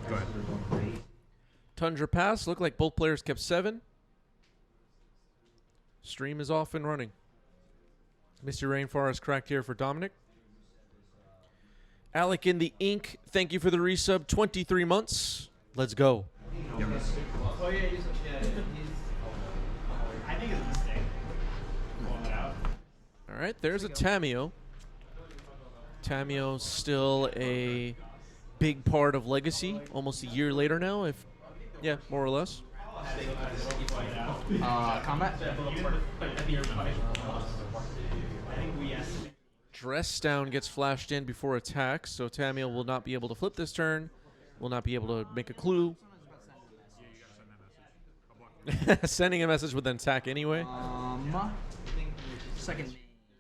Go ahead. Tundra pass. Looked like both players kept 7. Stream is off and running. Mr. Rainforest cracked here for Dominic. Alec in the ink. Thank you for the resub. 23 months. Let's go. Yep. Oh, yeah, he's I think it's a mistake. Pulling it out. All right, there's a Tamio. Tamio's still a big part of Legacy, almost a year later now, yeah, more or less. Combat? Dress down gets flashed in before attack, so Tamio will not be able to flip this turn, will not be able to make a clue. Sending a message with an attack anyway. Second.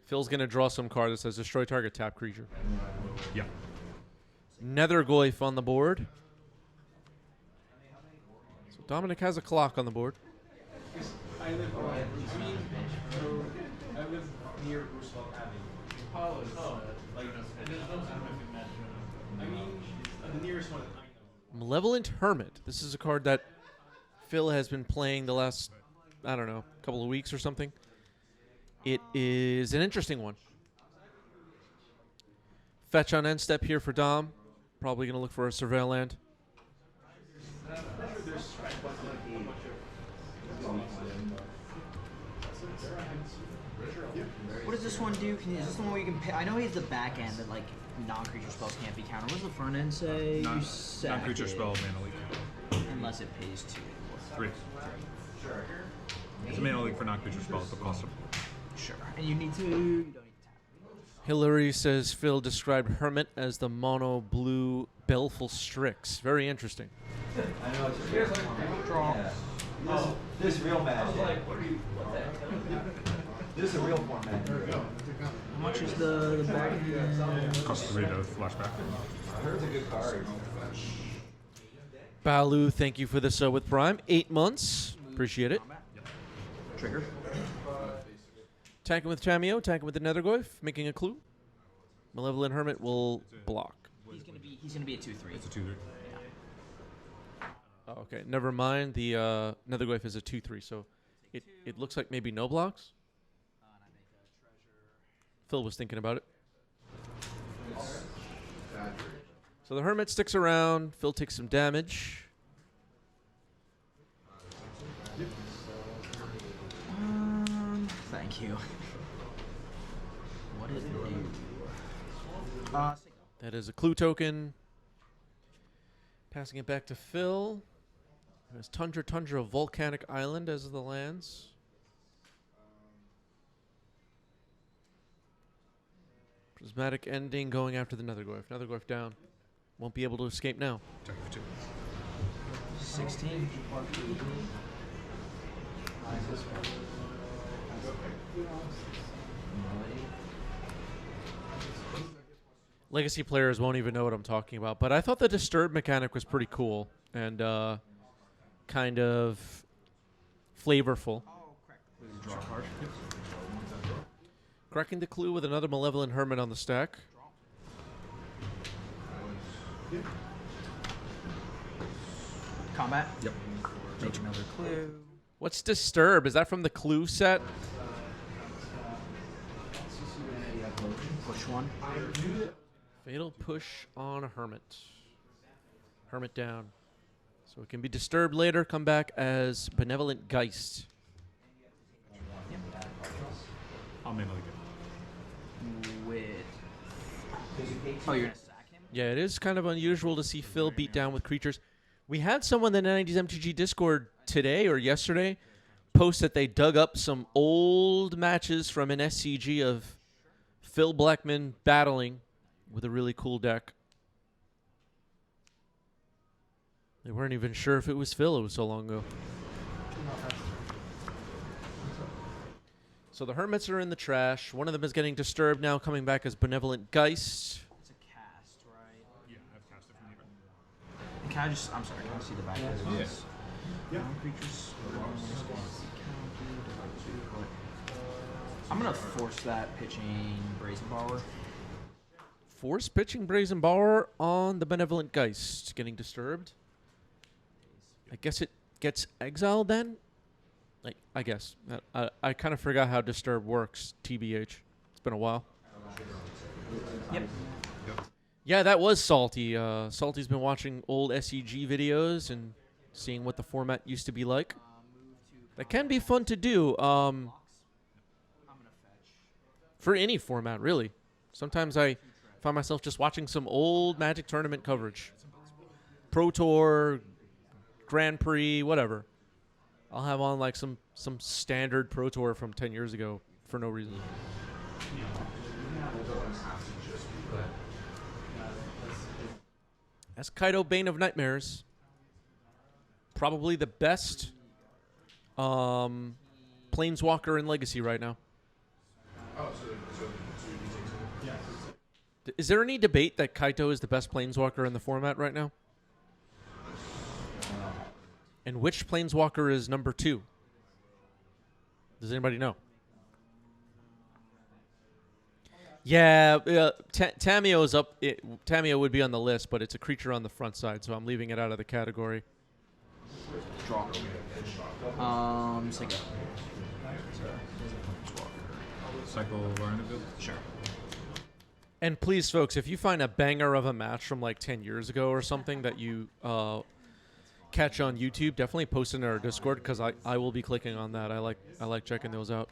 Phil's going to draw some card that says destroy target tap creature. Yeah. Nethergoyf on the board. So Dominic has a clock on the board. I live near Roosevelt Avenue. I mean, the nearest one I know. Malevolent Hermit. This is a card that Phil has been playing the last, I don't know, couple of weeks or something. It is an interesting one. Fetch on end step here for Dom. Probably going to look for a Surveil land. What does this one do? Is this the one where you can pay? I know he's the back end that like non-creature spells can't be countered. What does the front end say? Non-creature spell, mana leak. Unless it pays 2. 3. It's a mana leak for non-creature spell at the cost of 4. Sure. And you don't need to tap. Hillary says Phil described Hermit as the mono blue Baleful Strix. Very interesting. I know it's a draw. Yeah. This real magic. This is a real format. How much is the back end? Cost 3 to flashback. I heard it's a good card. Balu, thank you for this with Prime. 8 months. Appreciate it. Trigger. Attacking with Tamio, attacking with the Nethergoyf, making a clue. Malevolent Hermit will block. He's gonna be a 2/3. It's a 2/3. Oh, okay, never mind. The Nethergoyf is a 2/3, so it looks like maybe no blocks. Phil was thinking about it. So the Hermit sticks around. Phil takes some damage. Thank you. What is it do? That is a clue token. Passing it back to Phil. There's Tundra, Volcanic Island as the lands. Prismatic Ending going after the Nethergoyf. Nethergoyf down. Won't be able to escape now. Attack for 2. 16. Legacy players won't even know what I'm talking about, but I thought the Disturb mechanic was pretty cool and kind of flavorful. Draw card. Cracking the clue with another Malevolent Hermit on the stack. Combat. Yep. Make another clue. What's Disturb? Is that from the clue set? Push one. Fatal push on a Hermit. Hermit down. So it can be disturbed later, come back as Benevolent Geist. I'll mana leak it. With. Oh, you're gonna sack him? Yeah, it is kind of unusual to see Phil beat down with creatures. We had someone in the 90s MTG Discord today or yesterday post that they dug up some old matches from an SCG of Phil Blackman battling with a really cool deck. They weren't even sure if it was Phil. It was so long ago. So the Hermits are in the trash. One of them is getting disturbed now, coming back as Benevolent Geist. It's a cast, right? Yeah, I've cast it from here. Can I just? I'm sorry. Can I see the back of this? Yeah. Creatures. I'm gonna force that pitching Brazen Power. Force pitching Brazen Borrower on the Benevolent Geist. Getting disturbed. I guess it gets exiled then? I guess. I kind of forgot how disturb works, TBH. It's been a while. Yep. Yeah, that was Salty. Salty's been watching old SEG videos and seeing what the format used to be like. That can be fun to do. For any format, really. Sometimes I find myself just watching some old Magic tournament coverage. Pro Tour, Grand Prix, whatever. I'll have on like some standard Pro Tour from 10 years ago for no reason. That's Kaito, Bane of Nightmares. Probably the best Planeswalker in Legacy right now. Is there any debate that Kaito is the best Planeswalker in the format right now? And which Planeswalker is number 2? Does anybody know? Yeah, Tameo is up. Tameo would be on the list, but it's a creature on the front side, so I'm leaving it out of the category. Draw. Psycho. Cycle Varnaville? Sure. And please, folks, if you find a banger of a match from like 10 years ago or something that you catch on YouTube, definitely post it in our Discord because I will be clicking on that. I like checking those out.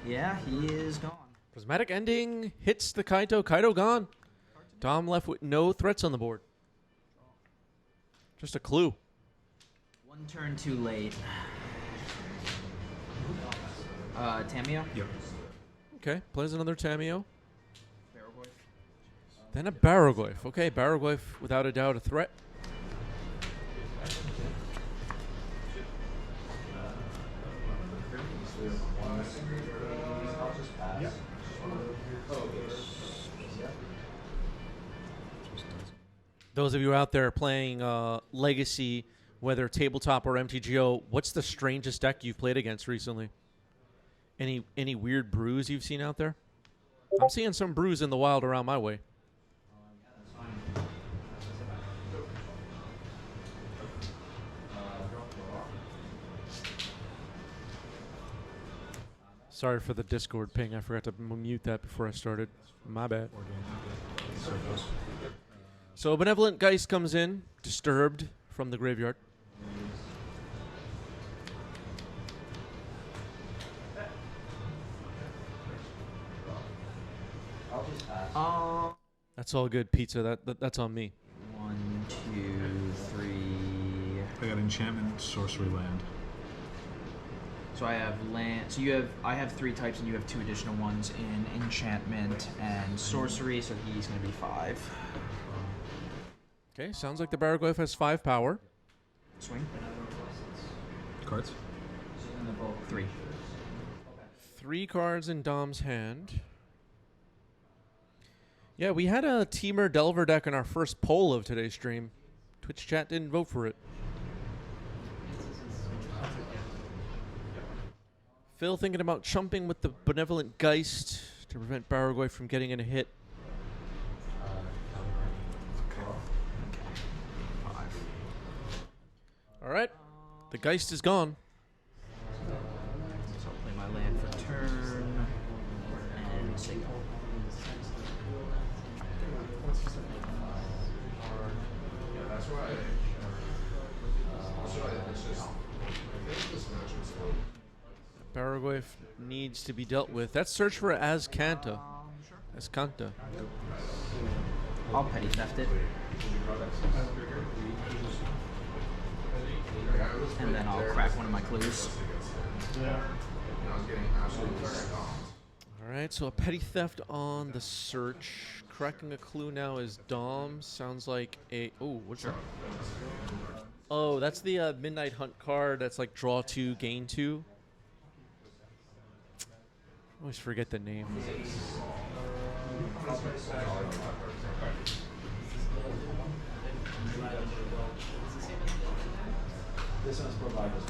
Yeah, he is gone. Prismatic Ending hits the Kaito. Kaito gone. Dom left with no threats on the board. Just a clue. One turn too late. Tameo? Yep. Okay, plays another Tameo. Barrowboy. Then a Barrowglyph. Okay, Barrowglyph, without a doubt, a threat. Those of you out there playing Legacy, whether tabletop or MTGO, what's the strangest deck you've played against recently? Any weird brews you've seen out there? I'm seeing some brews in the wild around my way. Sorry for the Discord ping. I forgot to mute that before I started. My bad. So Benevolent Geist comes in, disturbed from the graveyard. That's all good, Pizza. That's on me. 1, 2, 3. I got enchantment, sorcery, land. So I have land. So I have 3 types, and you have 2 additional ones in enchantment and sorcery. So he's gonna be 5. Okay, sounds like the Barrowglyph has 5 power. Swing. Cards? 3. 3 cards in Dom's hand. Yeah, we had a Temur Delver deck in our first poll of today's stream. Twitch chat didn't vote for it. Phil thinking about chumping with the Benevolent Geist to prevent Barrowglyph from getting in a hit. All right, the Geist is gone. So I'll play my land for turn and signal. Barrowglyph needs to be dealt with. That's search for Azcanta. Azcanta. I'll petty theft it. And then I'll crack one of my clues. All right, so a petty theft on the search. Cracking a clue now is Dom. Sounds like a... Oh, what's that? Oh, that's the Midnight Hunt card. That's like draw 2, gain 2. I always forget the name. This one's provided.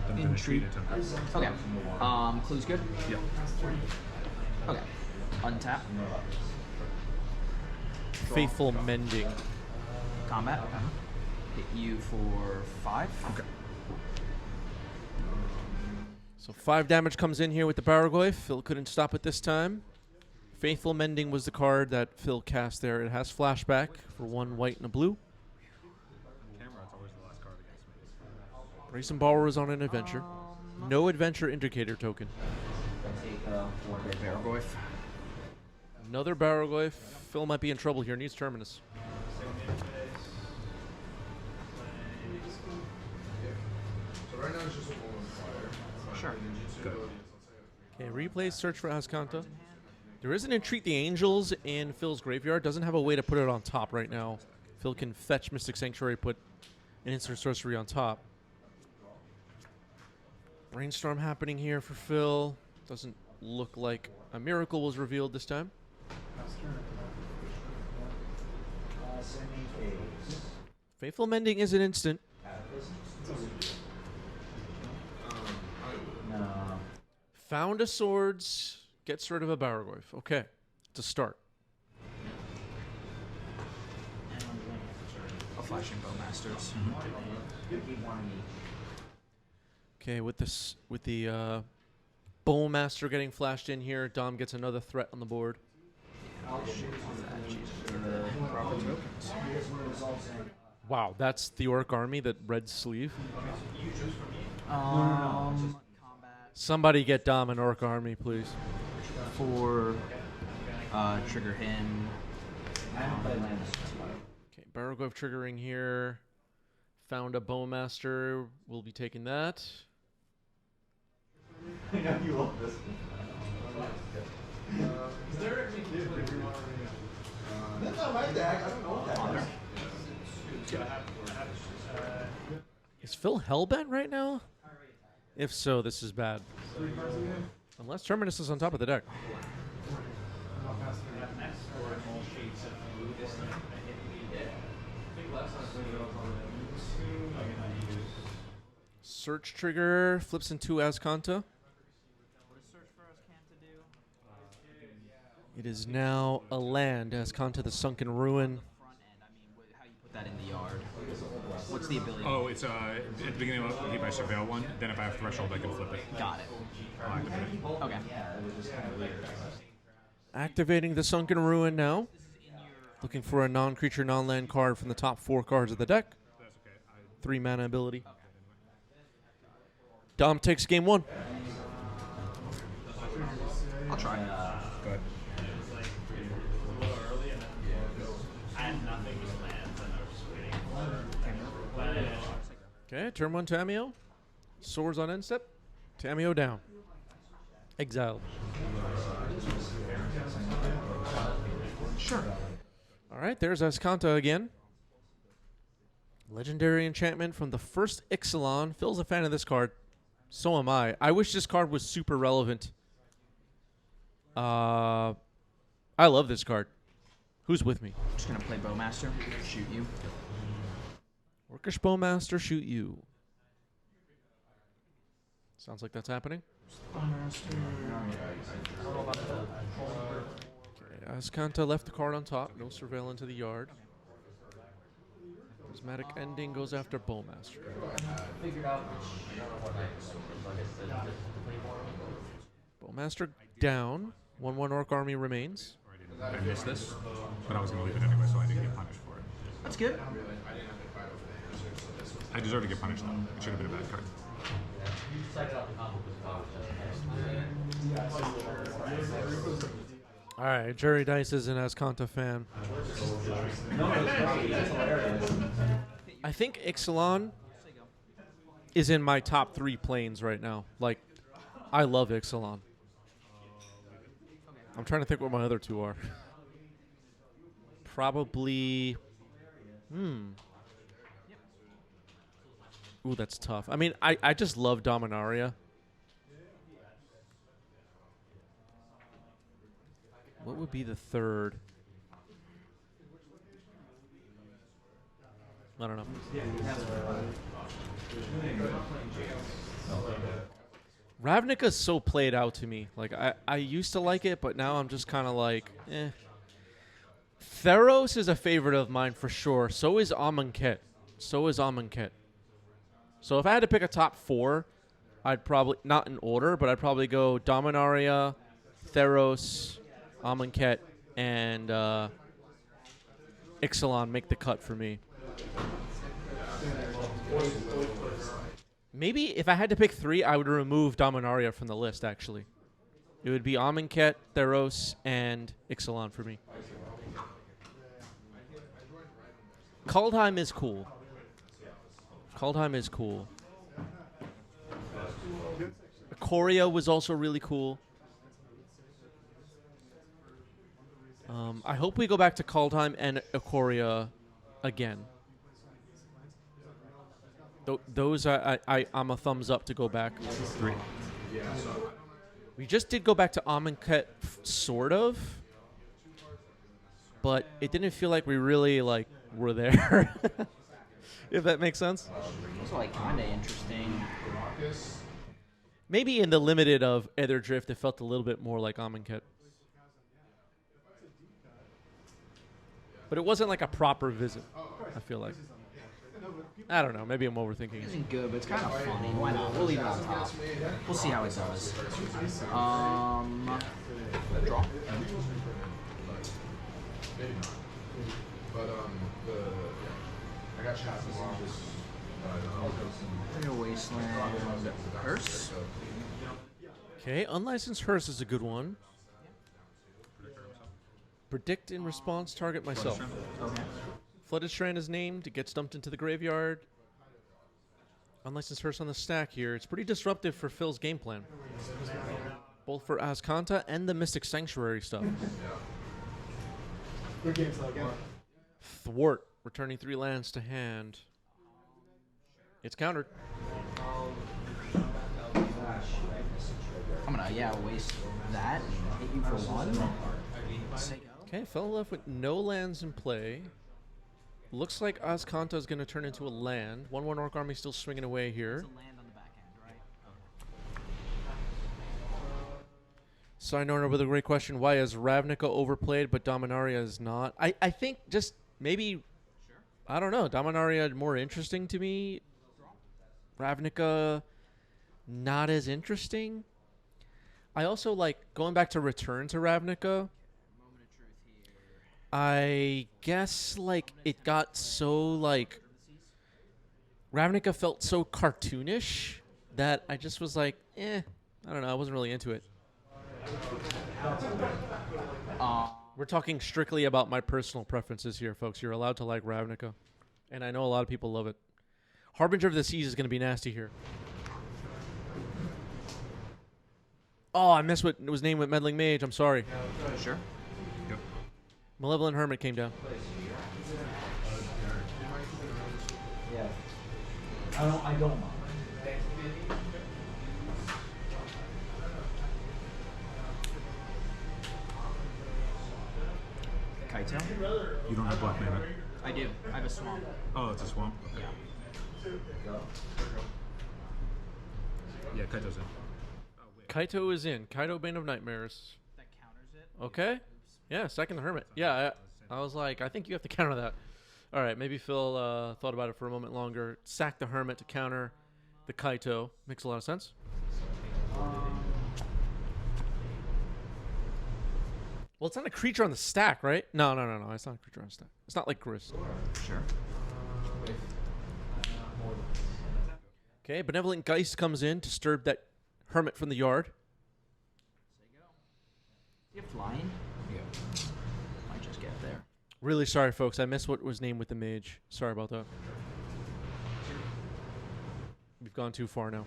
Then finish Intrigue. the attempt. Okay. Clue's good? Yep. Untap. Faithful Mending. Combat. Hit you for 5. Okay. So 5 damage comes in here with the Baragoi. Phil couldn't stop it this time. Faithful Mending was the card that Phil cast there. It has flashback for 1 white and a blue. Camera, it's always the last card against me. Race and Borrower is on an adventure. No adventure indicator token. Baragoi. Another Baragoi. Phil might be in trouble here. Needs Terminus. Right now it's just a full on fire. Sure. Okay, replay Search for Azcanta. There is an Entreat the Angels in Phil's graveyard. Doesn't have a way to put it on top right now. Phil can fetch Mystic Sanctuary, put an instant sorcery on top. Brainstorm happening here for Phil. Doesn't look like a miracle was revealed this time. Faithful Mending is an instant. Found a Swords, gets rid of a Baragoi. Okay, it's a start. A Flashing Bowmasters. Okay, with this, with the Bowmaster getting flashed in here, Dom gets another threat on the board. Proper tokens. Wow, that's the Orc army, that red sleeve. Somebody get Dom an Orc army, please. For trigger him. Okay, Baragoi triggering here. Found a Bowmaster. We'll be taking that. I know you love this. That's not my deck. I don't know that. Is Phil hellbent right now? If so, this is bad. Unless Terminus is on top of the deck. Search trigger flips into Azcanta. It is now a land. Azcanta, the Sunken Ruin. How you put that in the yard? What's the ability? Oh, it's at the beginning of if I surveil one, then if I have threshold, I can flip it. Got it. I'll activate it. Okay. Activating the Sunken Ruin now. Looking for a non-creature, non-land card from the top 4 cards of the deck. That's okay. 3 mana ability. Dom takes game 1. I'll try. Go ahead. Okay, turn 1 Tameo. Swords on end step. Tameo down. Exiled. Sure. All right, there's Azcanta again. Legendary enchantment from the first Ixalan. Phil's a fan of this card. So am I. I wish this card was super relevant. I love this card. Who's with me? Just gonna play Bowmaster. Shoot you. Orcish Bowmaster, shoot you. Sounds like that's happening. Okay, Azcanta left the card on top. No surveil into the yard. Prismatic Ending goes after Bowmaster. Bowmaster down. 1/1 Orc army remains. I missed this, but I was going to leave it anyway, so I didn't get punished for it. That's good. I deserve to get punished, though. It should have been a bad card. All right, Jerry Dice is an Azcanta fan. I think Ixalan is in my top 3 planes right now. Like, I love Ixalan. I'm trying to think what my other 2 are. Probably... Ooh, that's tough. I mean, I just love Dominaria. What would be the third? I don't know. Ravnica's so played out to me. Like, I used to like it, but now I'm just kind of like, eh. Theros is a favorite of mine for sure. So is Amonkhet. So if I had to pick a top 4, I'd probably, not in order, but I'd probably go Dominaria, Theros, Amonkhet, and Ixalan make the cut for me. Maybe if I had to pick 3, I would remove Dominaria from the list, actually. It would be Amonkhet, Theros, and Ixalan for me. Kaldheim is cool. Ikoria was also really cool. I hope we go back to Kaldheim and Ikoria again. Those I'm a thumbs up to go back. 3. We just did go back to Amonkhet, sort of, but it didn't feel like we really were there. If that makes sense. It's like kind of interesting. Maybe in the limited of Ether Drift, it felt a little bit more like Amonkhet. But it wasn't like a proper visit, I feel like. I don't know. Maybe I'm overthinking It it. isn't good, but it's kind of funny. Why not? We'll leave it on top. We'll see how it does. Draw. I got shots of Marcus. Real Wasteland. Curse. Okay, Unlicensed Hearse is a good one. Predict in response, target myself. Okay. Flooded Strand is named. It gets dumped into the graveyard. Unlicensed Hearse on the stack here. It's pretty disruptive for Phil's game plan. Both for Azcanta and the Mystic Sanctuary stuff. Good game, so again. Thwart, returning 3 lands to hand. It's countered. I'm gonna, waste that and hit you for 1. Okay, Phil left with no lands in play. Looks like Azcanta is going to turn into a land. 1/1 Orc Army still swinging away here. Land on the back end, right? Sayonara with a great question. Why is Ravnica overplayed but Dominaria is not? I think just maybe, I don't know, Dominaria more interesting to me. Ravnica not as interesting. I also like going back to Return to Ravnica. I guess it got so Ravnica felt so cartoonish that I just was like, I don't know, I wasn't really into it. We're talking strictly about my personal preferences here, folks. You're allowed to like Ravnica, and I know a lot of people love it. Harbinger of the Seas is going to be nasty here. Oh, I missed what was named with Meddling Mage. I'm sorry. Sure. Malevolent Hermit came down. Yeah. I don't mind. Kaito? You don't have black mana. I do. I have a swamp. Oh, it's a swamp? Okay. Yeah, Kaito's in. Kaito is in. Kaito, Bane of Nightmares. That counters it. Okay. Yeah, second the Hermit. Yeah, I was like, I think you have to counter that. All right, maybe Phil thought about it for a moment longer. Sack the Hermit to counter the Kaito. Makes a lot of sense. Well, it's not a creature on the stack, right? No. It's not a creature on the stack. It's not like Chris. Sure. Okay, Benevolent Geist comes in to disturb that Hermit from the yard. You have flying? Yeah. Might just get there. Really sorry, folks. I missed what was named with the mage. Sorry about that. We've gone too far now.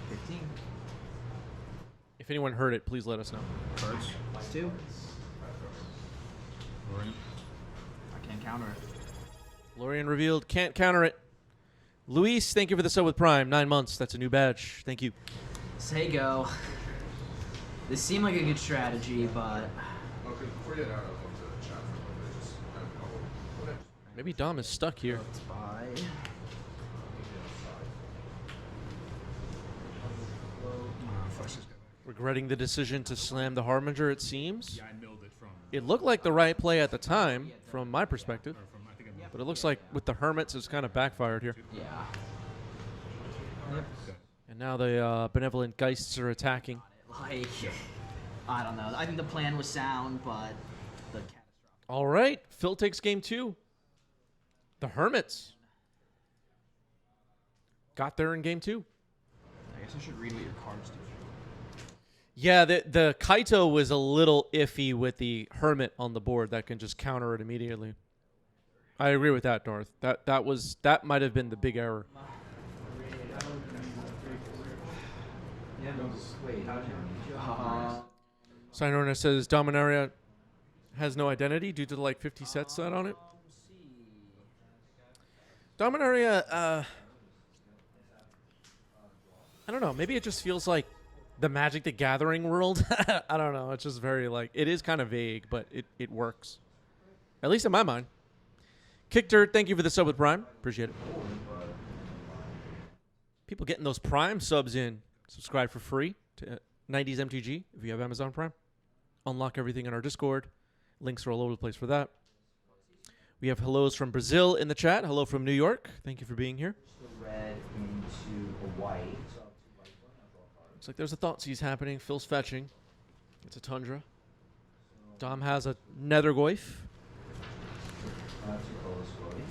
15. If anyone heard it, please let us know. Cards. +2. Lorien. I can't counter it. Lorien revealed. Can't counter it. Luis, thank you for the sub with Prime. 9 months. That's a new badge. Thank you. Sego. This seemed like a good strategy, but Okay, before you get out, I'd love to chat for a little bit. Just kind of Maybe Dom is stuck here. let's buy. flush this guy back. Regretting the decision to slam the Harbinger, it seems. Yeah, I milled it from. It looked like the right play at the time, from my perspective. Or from I think I milled But it looks like with the Hermits, it's kind of backfired here. Yeah. it. And now the Benevolent Geists are attacking. Like, I don't know. I think the plan was sound, but the catastrophic. All right, Phil takes game 2. The Hermits got there in game 2. I guess I should read what your cards do. Yeah, the Kaito was a little iffy with the Hermit on the board that can just counter it immediately. I agree with that, Darth. That might have been the big error. Yeah, no, wait, how did you? Sinorna says Dominaria has no identity due to the, like 50 sets set on it. Dominaria, I don't know. Maybe it just feels like the Magic the Gathering world. I don't know. It's just very like, it is kind of vague, but it works. At least in my mind. Kick Dirt, thank you for the sub with Prime. Appreciate it. People getting those Prime subs in. Subscribe for free to 90s MTG if you have Amazon Prime. Unlock everything in our Discord. Links are all over the place for that. We have hellos from Brazil in the chat. Hello from New York. Thank you for being here. Red into a white. Looks like there's a Thoughtseize happening. Phil's fetching. It's a Tundra. Dom has a Nethergoyf. That's your colorless floating.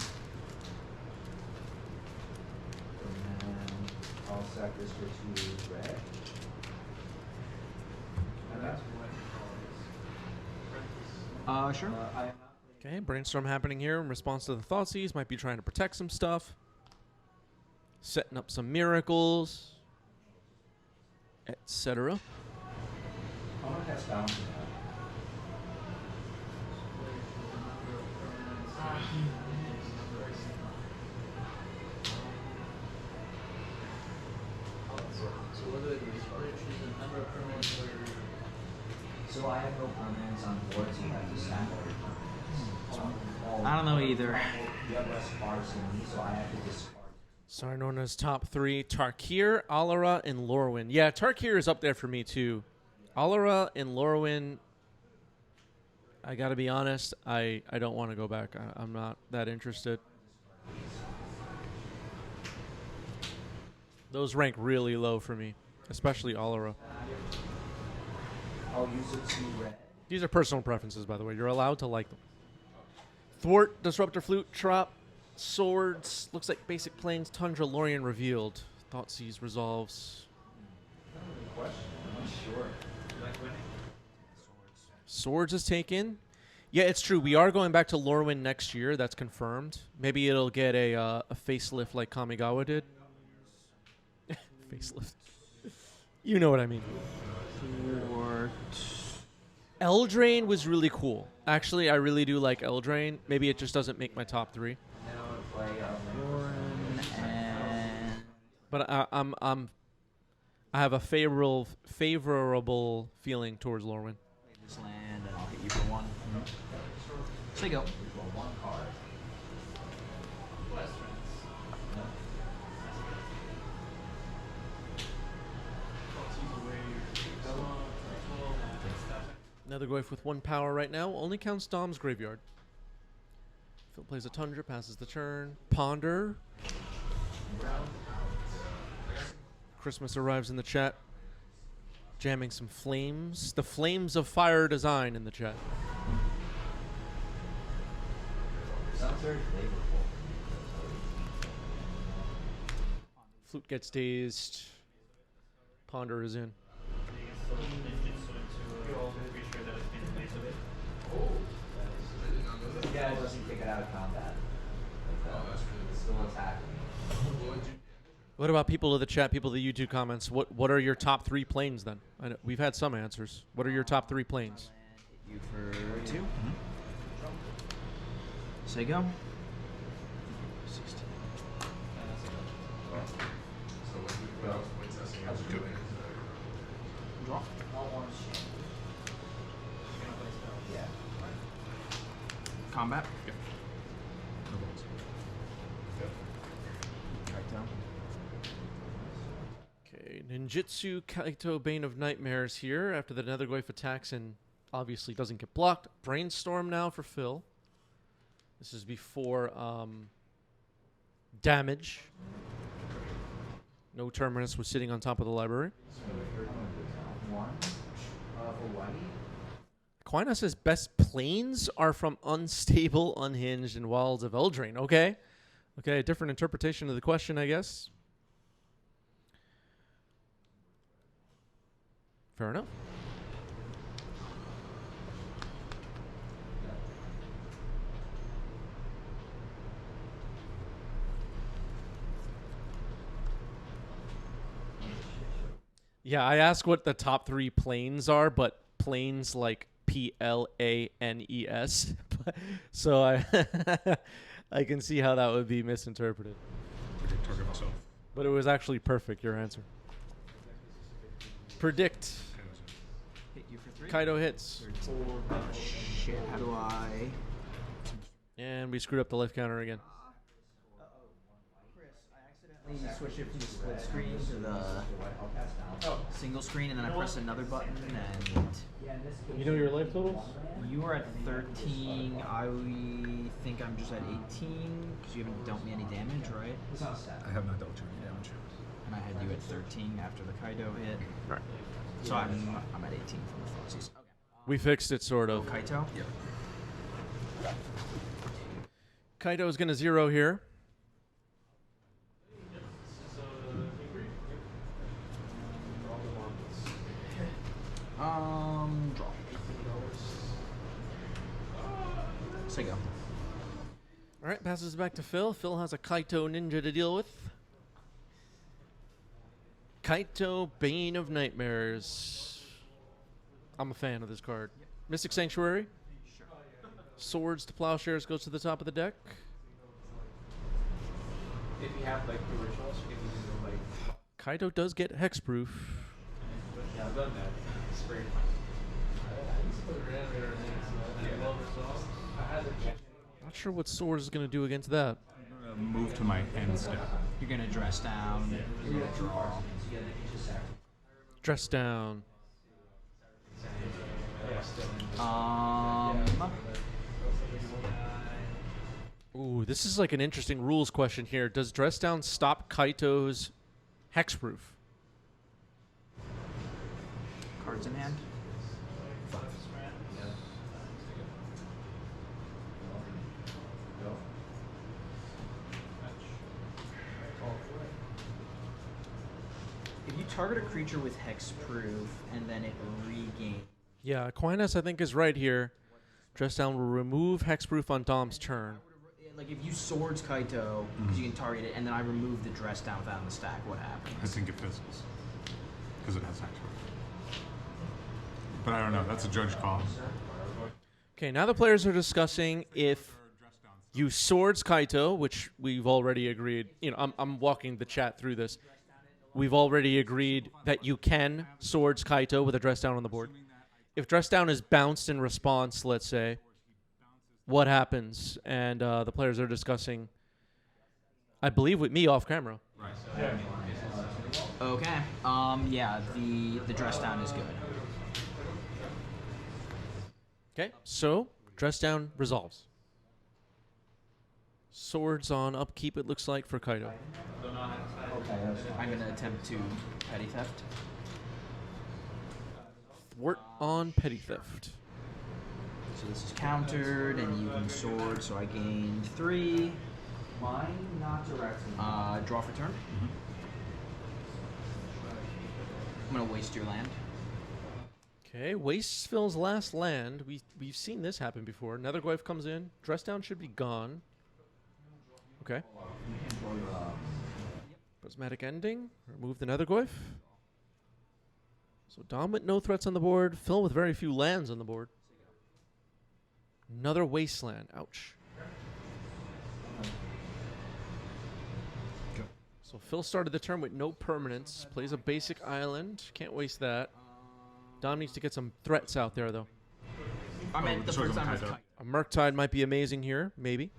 And then I'll sack this for 2 red. And that's Sure. I am not Okay, brainstorm happening here in response to the Thoughtseize. Might be trying to protect some stuff. Setting up some miracles. Etc. I'm gonna cast bounce in that. So I have no permanents on board, so you have to stack all your permanents. I don't know either. You have less cards than me, so I have to discard. Sarnona's top 3, Tarkir, Alara, and Lorwyn. Yeah, Tarkir is up there for me too. Alara and Lorwyn, I gotta be honest, I don't want to go back. I'm not that interested. Those rank really low for me, especially Alara. I'll use it to red. These are personal preferences, by the way. You're allowed to like them. Thwart, Disruptor Flute, Trop, Swords. Looks like basic planes, Tundra, Lorien revealed. Thoughtseize resolves. Question, I'm not sure. Swords is taken. Yeah, it's true. We are going back to Lorwyn next year. That's confirmed. Maybe it'll get a facelift like Kamigawa did. Facelift. You know what I mean. Eldraine was really cool. Actually, I really do like Eldraine. Maybe it just doesn't make my top 3. Now I play And But I have a favorable feeling towards Lorwyn. this land, and I'll hit you for 1. So you go. one card. Another Goyf with 1 power right now. Only counts Dom's graveyard. Phil plays a Tundra, passes the turn. Ponder. Christmas arrives in the chat. Jamming some flames. The Flames of Fire design in the chat. Sounds very flavorful. Flute gets dazed. Ponder is in. Yeah, it doesn't kick it out of combat. It's still attacking. What about people of the chat, people of the YouTube comments? What are your top 3 planes then? I know, we've had some answers. What are your top 3 planes? Hit you for 2. So you go. 16. Draw. Yeah. Combat. Yep. No balls. Kaito. Okay, Ninjutsu Kaito Bane of Nightmares here after the Netherglyph attacks and obviously doesn't get blocked. Brainstorm now for Phil. This is before damage. No Terminus was sitting on top of the library. Quina says best planes are from Unstable, Unhinged, and Wilds of Eldraine. Okay. Okay, a different interpretation of the question, I guess. Fair enough. Yeah, I asked what the top 3 planes are, but planes like Planes. So I can see how that would be misinterpreted. I could target myself. But it was actually perfect, your answer. Predict. Hit you for 3. Kaito hits. 4. Oh, shit. How do I? And we screwed up the life counter again. Chris, I accidentally switched it from the split screen to the single screen, and then I pressed another button, and You know your life totals? you are at 13. I think I'm just at 18 because you haven't dealt me any damage, right? I have not dealt you any damage. And I had you at 13 after the Kaito hit. Right. So I'm at 18 from the Thoughtseize. Okay. We fixed it, sort of. Kaito? Yeah. Kaito's going to 0 here. Draw. So go. All right, passes back to Phil. Phil has a Kaito Ninja to deal with. Kaito Bane of Nightmares. I'm a fan of this card. Mystic Sanctuary. Swords to Plowshares goes to the top of the deck. If you have like the originals, if you do like. Kaito does get hexproof. Yeah, I've done that. It's great. Not sure what Swords is going to do against that. I'm gonna move to my end step. You're gonna dress down. You're gonna draw. Dress down. Ooh, this is like an interesting rules question here. Does dress down stop Kaito's hexproof? Cards in hand. If you target a creature with hexproof and then it regains. Yeah, Aquinas I think is right here. Dress down will remove hexproof on Dom's turn. Like if you swords Kaito, because you can target it, and then I remove the dress down without in the stack, what happens? I think it fizzles. Because it has hexproof. But I don't know. That's a judge call. Okay, now the players are discussing if you swords Kaito, which we've already agreed. You know, I'm walking the chat through this. We've already agreed that you can swords Kaito with a dress down on the board. If dress down is bounced in response, let's say, what happens? And the players are discussing, I believe, with me off camera. Right. Okay. Yeah, the dress down is good. Okay, so dress down resolves. Swords on upkeep, it looks like, for Kaito. I'm gonna attempt to petty theft. Thwart on petty theft. So this is countered, and you can sword, so I gained 3. Mine, not directly. Draw for turn. I'm gonna waste your land. Okay, wastes Phil's last land. We've seen this happen before. Netherglyph comes in. Dress down should be gone. Okay. Prismatic Ending. Remove the Netherglyph. So Dom with no threats on the board. Phil with very few lands on the board. Another Wasteland. Ouch. So Phil started the turn with no permanents. Plays a basic island. Can't waste that. Dom needs to get some threats out there, though. I meant the first time with Kaito. Kaito. A Murktide might be amazing here. Maybe.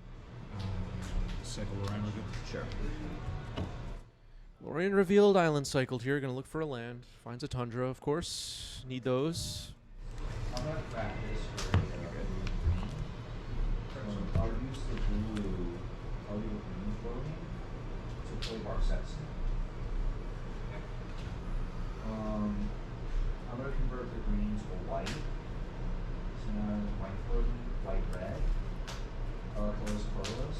Cycle around with it. Sure. Lorien revealed island cycled here. Gonna look for a land. Finds a tundra, of course. Need those. I'm gonna crack this for green. I'll use the blue. I'll do a green for me to play bar sets. I'm gonna convert the green to a white. So now white for me, white red. Colors.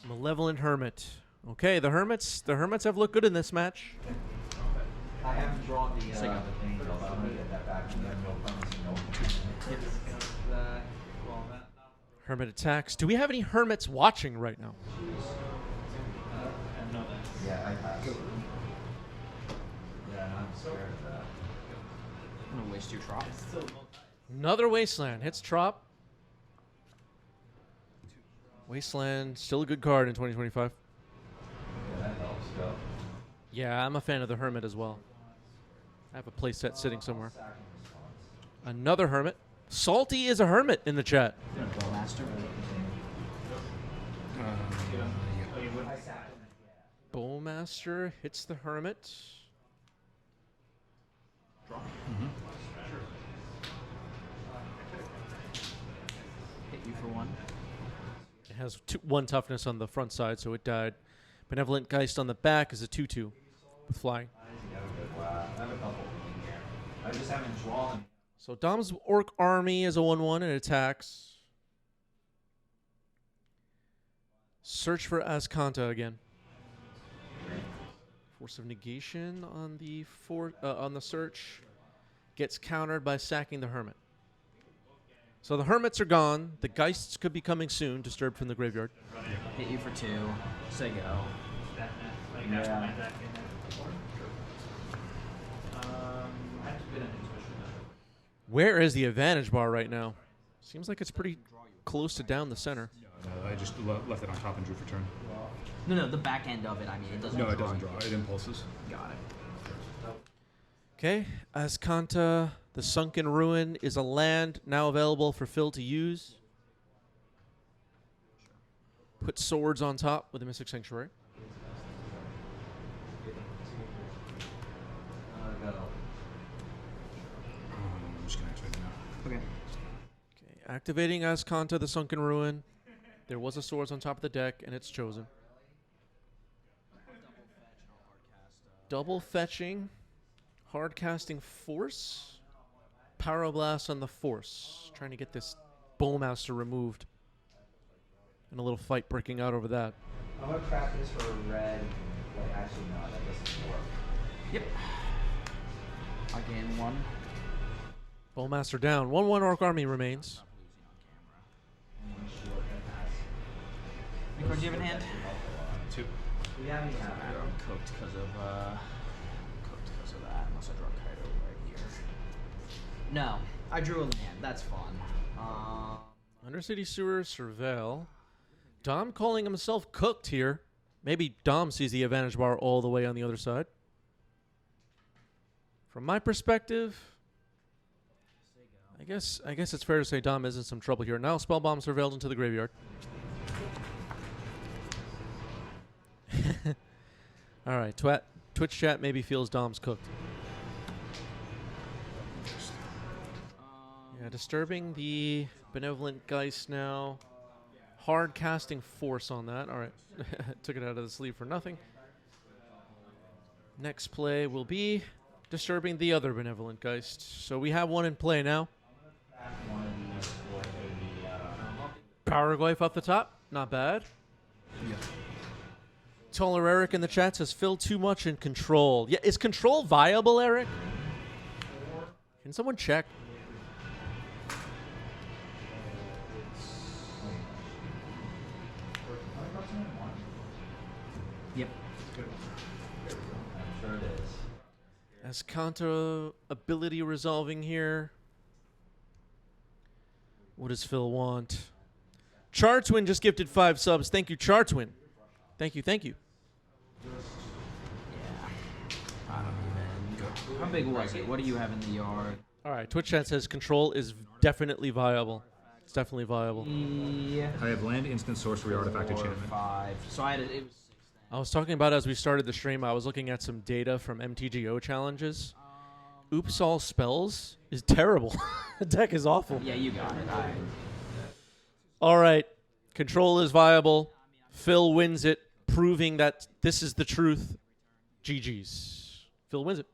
Malevolent Hermit. Okay, the Hermits have looked good in this match. I haven't drawn the thing, so I'm gonna get that back. We have no promise, Hermit attacks. Do we have any Hermits watching right now? Yeah, I have. Yeah, I'm scared of that. I'm gonna waste 2 drops. Another Wasteland. Hits Trop. Wasteland, still a good card in 2025. Yeah, that helps. Go. Yeah, I'm a fan of the Hermit as well. I have a playset sitting somewhere. Another Hermit. Salty is a Hermit in the chat. Bowmaster. Bowmaster hits the Hermit. Hit you for 1. It has 1 toughness on the front side, so it died. Benevolent Geist on the back is a 2/2 with flying. I have a couple. I just haven't drawn. So Dom's Orc Army is a 1/1 and it attacks. Search for Azcanta again. Force of Negation on the search gets countered by sacking the Hermit. So the Hermits are gone. The Geists could be coming soon, disturbed from the graveyard. Hit you for 2. Say go. Yeah. Where is the advantage bar right now? Seems like it's pretty close to down the center. I just left it on top and drew for turn. No, the back end of it. I mean, it doesn't. No, it doesn't draw. It impulses. Got it. Okay, Azcanta, the Sunken Ruin, is a land now available for Phil to use. Put swords on top with the Mystic Sanctuary. I'm just gonna activate it now. Okay. Okay, activating Azcanta, the Sunken Ruin. There was a swords on top of the deck, and it's chosen. Double fetching, hard casting Force, Pyroblast on the Force. Trying to get this Bowmaster removed. And a little fight breaking out over that. I'm gonna crack this for red. Wait, actually, no, that doesn't work. Yep. I gain 1. Bowmaster down. 1/1 Orc Army remains. How many cards do you have in hand? 2. We haven't even had I'm cooked because of that. Unless I draw Kaito right here. No, I drew a land. That's fun. Undercity Sewer, Surveil. Dom calling himself cooked here. Maybe Dom sees the advantage bar all the way on the other side. From my perspective, I guess it's fair to say Dom is in some trouble here. Now Spellbomb Surveilled into the graveyard. All right, Twitch chat maybe feels Dom's cooked. Yeah, disturbing the Benevolent Geist now. Hard casting Force on that. All right, took it out of the sleeve for nothing. Next play will be disturbing the other Benevolent Geist. So we have one in play now. Powerglyph up the top, not bad. Yeah. Taller Eric in the chat says, Phil too much in control. Yeah, is control viable, Eric? Can someone check? Yep. I'm sure it is. Azcanta ability resolving here. What does Phil want? Chartwin just gifted 5 subs. Thank you, Chartwin. Thank you, thank you. Yeah. How big was it? What do you have in the yard? All right, Twitch chat says control is definitely viable. It's definitely viable. Yeah. I have land, instant, sorcery, artifact, 4, enchantment. 5. So it was 6 then. I was talking about as we started the stream, I was looking at some data from MTGO challenges. Oops All Spells is terrible. The deck is awful. Yeah, you got it. All right. Control is viable. Phil wins it, proving that this is the truth. GG's. Phil wins it.